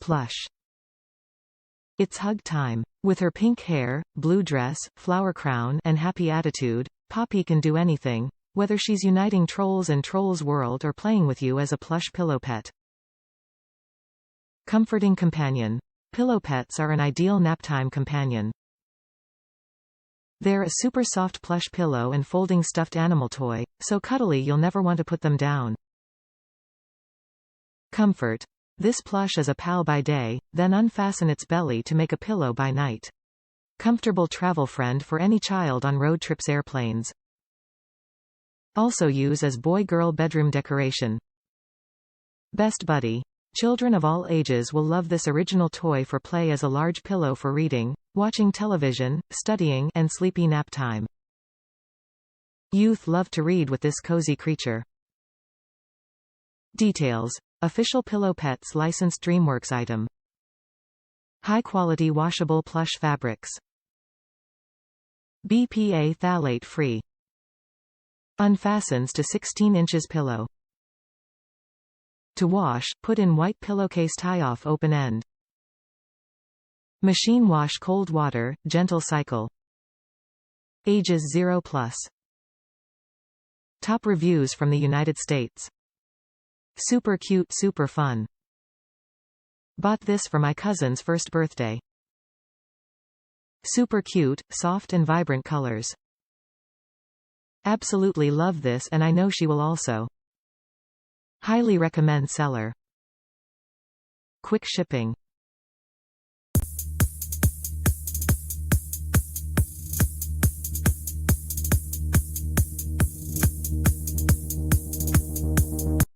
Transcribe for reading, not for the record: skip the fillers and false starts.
Plush. It's hug time. With her pink hair, blue dress, flower crown, and happy attitude, Poppy can do anything, whether she's uniting trolls in Trolls World or playing with you as a plush pillow pet. Comforting companion. Pillow pets are an ideal naptime companion. They're a super soft plush pillow and folding stuffed animal toy, so cuddly you'll never want to put them down. Comfort. This plush is a pal by day, then unfasten its belly to make a pillow by night. Comfortable travel friend for any child on road trips, airplanes. Also use as boy-girl bedroom decoration. Best buddy. Children of all ages will love this original toy for play as a large pillow for reading, watching television, studying, and sleepy nap time. Youth love to read with this cozy creature. Details. Official Pillow Pets licensed DreamWorks item. High-quality washable plush fabrics. BPA phthalate free. Unfastens to 16 inches pillow. To wash, put in white pillowcase tie-off open end. Machine wash cold water, gentle cycle. Ages 0+. Top reviews from the United States. Super cute, super fun. Bought this for my cousin's first birthday. Super cute, soft and vibrant colors. Absolutely love this and I know she will also. Highly recommend seller. Quick shipping.